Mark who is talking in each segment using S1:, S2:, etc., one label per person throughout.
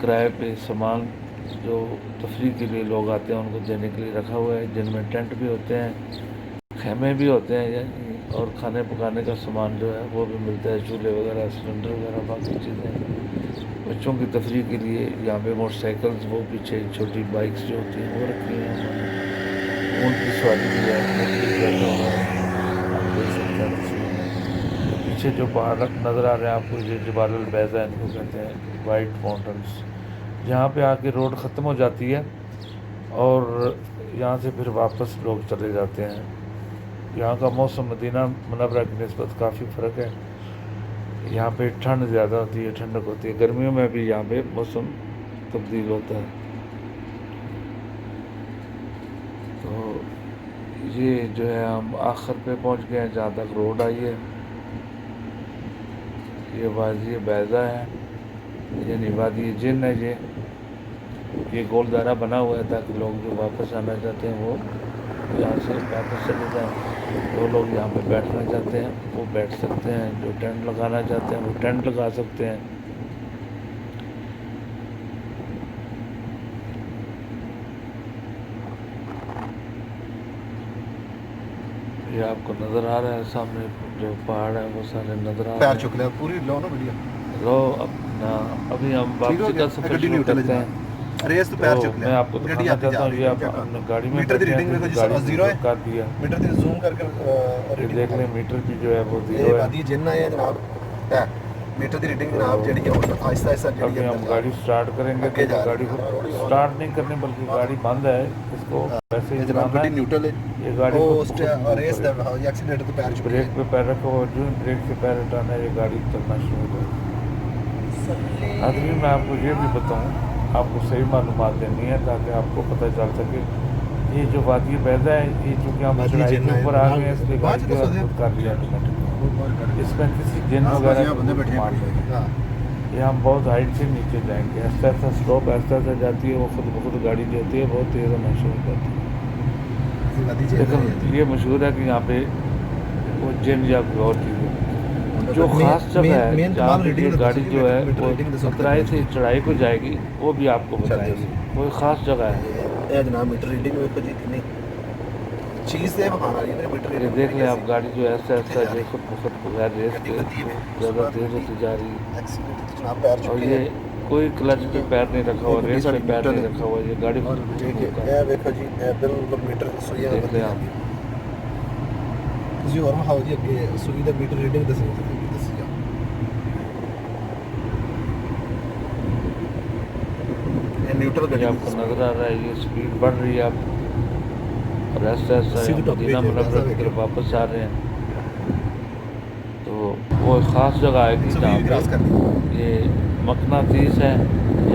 S1: کرائے پہ سامان جو تفریح کے لیے لوگ آتے ہیں ان کو دینے کے لیے رکھا ہوا ہے، جن میں ٹینٹ بھی ہوتے ہیں، خیمے بھی ہوتے ہیں یعنی، اور کھانے پکانے کا سامان جو ہے وہ بھی ملتا ہے، چولہے وغیرہ، سلنڈر وغیرہ، باقی چیزیں بچوں کی تفریح کے لیے۔ یہاں پہ موٹر سائیکلز، وہ پیچھے چھوٹی بائکس جو ہوتی ہیں وہ رکھی ہیں انہوں نے، اونٹ کی سواری بھی ہے، اونٹ بھی بیٹھا ہوا ہے، آپ دیکھ سکتے ہیں تصویر میں۔ پیچھے جو پہاڑ نظر آ رہے ہیں آپ کو، یہ جبال البیضہ ان کو کہتے ہیں، وائٹ ماؤنٹنس، جہاں پہ آ کے روڈ ختم ہو جاتی ہے اور یہاں سے پھر واپس لوگ چلے جاتے ہیں۔ یہاں کا موسم مدینہ منورہ کی نسبت کافی فرق ہے، یہاں پہ ٹھنڈ زیادہ ہوتی ہے، ٹھنڈک ہوتی ہے، گرمیوں میں بھی یہاں پہ موسم تبدیل ہوتا ہے۔ تو یہ جو ہے ہم آخر پہ پہنچ گئے ہیں جہاں تک روڈ آئی ہے، یہ وادی بیضہ ہے، یعنی وادی جن ہے، یہ گول دائرہ بنا ہوا ہے تاکہ لوگ جو واپس آنا چاہتے ہیں وہ یہاں سے واپس چلے جائیں۔ جو لوگ یہاں پہ بیٹھنا چاہتے ہیں وہ بیٹھ سکتے ہیں، جو ٹینٹ لگانا چاہتے ہیں وہ ٹینٹ لگا سکتے ہیں۔ یہ آپ کو نظر آ رہا ہے سامنے جو پہاڑ ہے وہ سارے نظر آ رہے
S2: پیر
S1: ہیں۔
S2: چک لیا پوری لو نا ویڈیو
S1: لو اپنا ابھی ہم واپسی کا سفر شروع کرتے ہیں۔
S2: ریس تو پیر
S1: تو
S2: چک لیا،
S1: میں آپ کو دکھانا چاہتا ہوں، یہ آپ اپنے گاڑی میں
S2: میٹر دی
S1: بیٹھے ہیں،
S2: ریڈنگ دیکھو
S1: گاڑی
S2: جی، زیرو ہے،
S1: کر دیا،
S2: میٹر دی زوم کر کے
S1: یہ
S2: ریڈنگ
S1: دیکھ لیں میٹر بھی جو ہے وہ
S2: یہ
S1: زیرو ہے۔
S2: وادی جن ہے جناب، ہے میٹر دی ریڈنگ جناب جڑی ہے وہ آہستہ آہستہ جڑی
S1: ابھی
S2: ہے
S1: ہم گاڑی سٹارٹ کریں گے
S2: آگے
S1: تو
S2: جا
S1: گاڑی کو سٹارٹ نہیں کرنی بلکہ گاڑی بند ہے، اس کو ویسے ہی
S2: جناب
S1: چلانا
S2: گڈی
S1: ہے۔
S2: نیوٹرل ہے،
S1: یہ گاڑی
S2: وہ
S1: خود موو
S2: ریس
S1: کرے
S2: دا
S1: گی،
S2: ایکسیڈنٹ تو پیر چک
S1: بریک پہ پیر رکھو اور جو بریک سے پیر ہٹانا ہے یہ گاڑی چلنا شروع ہو جائے گی۔ آدمی میں آپ کو یہ بھی بتاؤں، آپ کو صحیح معلومات دینی ہے تاکہ آپ کو پتہ چل سکے۔ یہ جو وادی بیضہ ہے، یہ چونکہ ہم چڑھائی کے اوپر آ گئے ہیں اس لیے گاڑی جو ہے خود کر لیا آٹومیٹک، اس میں کسی جن وغیرہ کی کوئی کمانڈ نہیں ہے۔ یہ ہم بہت ہائٹ سے نیچے جائیں گے، ایسا ایسا سلوپ ایسا ایسا جاتی ہے، وہ خود بخود گاڑی جو ہوتی ہے بہت تیز ہونا شروع ہو جاتی ہے۔ لیکن یہ مشہور ہے کہ یہاں پہ وہ جن یا کوئی اور چیز ہے، جو خاص جگہ ہے جہاں پہ یہ گاڑی جو ہے وہ خطرائی سے چڑھائی کو جائے گی وہ بھی آپ کو بتائیں گے، کوئی خاص جگہ ہے۔
S2: یہ جناب میٹر ریڈنگ میں جی کتنی چیز ہے بخانا رہی ہے میٹر
S1: یہ
S2: ریڈنگ
S1: دیکھ لیں آپ، گاڑی جو ایسا ایسا جو خود بخود بغیر ریس کے زیادہ تیز ہوتی جا رہی ہے،
S2: ایکسیڈنٹ جناب پیر
S1: اور
S2: چکے
S1: یہ
S2: ہیں۔
S1: کوئی کلچ پہ پیر نہیں رکھا ہوا، ریس پہ پیر نہیں رکھا ہوا، یہ گاڑی خود بخود موو کر رہی ہے۔
S2: یہ دیکھو جی یہ بالکل میٹر سوئی ہے،
S1: دیکھ لیں آپ،
S2: کسی اور مخاؤ جی اگے سوئی دا میٹر ریڈنگ دسی نیوٹرل
S1: یہ آپ کو نظر آ رہا ہے، یہ سپیڈ بڑھ رہی ہے اب، اور ایسا ایسا ہم مدینہ منورہ کی طرف واپس آ رہے ہیں۔ تو وہ ایک خاص جگہ آئے گی جہاں پہ یہ مقناطیس ہے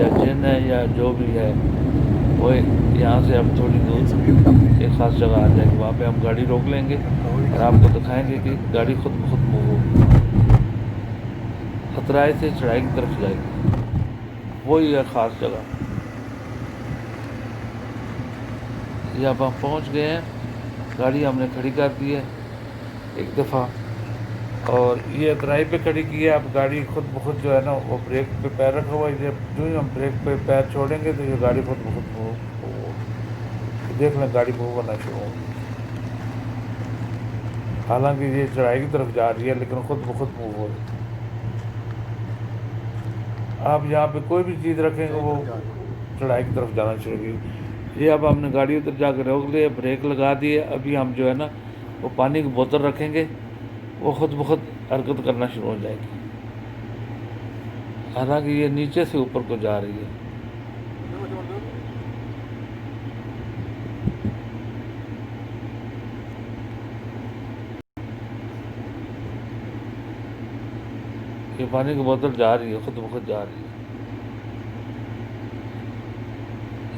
S1: یا جن ہے یا جو بھی ہے، وہ یہاں سے اب تھوڑی دور ایک خاص جگہ آ جائے گی، وہاں پہ ہم گاڑی روک لیں گے اور آپ کو دکھائیں گے کہ گاڑی خود بخود موو ہوگی، خطرائے سے چڑھائی کی طرف جائے گی، وہی ہے خاص جگہ۔ یہ اب ہم پہنچ گئے ہیں، گاڑی ہم نے کھڑی کر دی ہے ایک دفعہ، اور یہ اترائی پہ کھڑی کی ہے۔ اب گاڑی خود بخود جو ہے نا وہ بریک پہ پیر رکھا ہوا ہے، جب جو ہی ہم بریک پہ پیر چھوڑیں گے تو یہ گاڑی خود بخود موو ہوگی۔ دیکھ لیں گاڑی موو ہونا شروع ہوگی، حالانکہ یہ چڑھائی کی طرف جا رہی ہے لیکن خود بخود موو ہو رہی ہے۔ آپ یہاں پہ کوئی بھی چیز رکھیں گے وہ چڑھائی کی طرف جانا شروع ہوگی۔ یہ اب ہم نے گاڑی ادھر جا کے روک لی، بریک لگا دی ہے، ابھی ہم جو ہے نا وہ پانی کی بوتل رکھیں گے، وہ خود بخود حرکت کرنا شروع ہو جائے گی، حالانکہ یہ نیچے سے اوپر کو جا رہی ہے۔ یہ پانی کی بوتل جا رہی ہے، خود بخود جا رہی ہے۔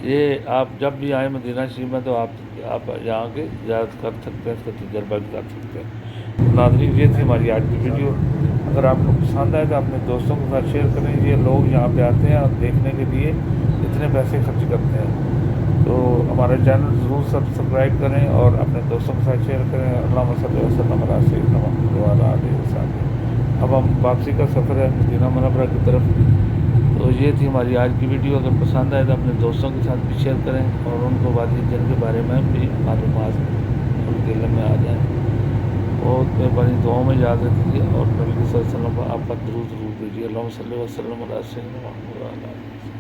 S1: یہ آپ جب بھی آئیں مدینہ شریف میں تو آپ یہاں کے زیارت کر سکتے ہیں، اس کا تجربہ بھی کر سکتے ہیں۔ ناظرین، یہ تھی ہماری آج کی ویڈیو، اگر آپ کو پسند آئے تو اپنے دوستوں کے ساتھ شیئر کریں۔ یہ لوگ یہاں پہ آتے ہیں اور دیکھنے کے لیے اتنے پیسے خرچ کرتے ہیں، تو ہمارا چینل ضرور سبسکرائب کریں اور اپنے دوستوں کے ساتھ شیئر کریں۔ اللہم صلی وسلم علی سیدنا محمد وعلی آلہ وصحبہ۔ اب ہم واپسی کا سفر ہے مدینہ منورہ کی طرف، تو یہ تھی ہماری آج کی ویڈیو. اگر پسند آئے تو اپنے دوستوں کے ساتھ بھی شیئر کریں اور ان کو وادی جن کے بارے میں بھی معلومات ان کے علم میں آ جائیں. اور مہربانی دعاؤں میں یاد رکھیے اور نبی صلی اللہ علیہ وسلم آپ کا درود بھیجیے. اللہم صلی وسلم علی سیدنا محمد.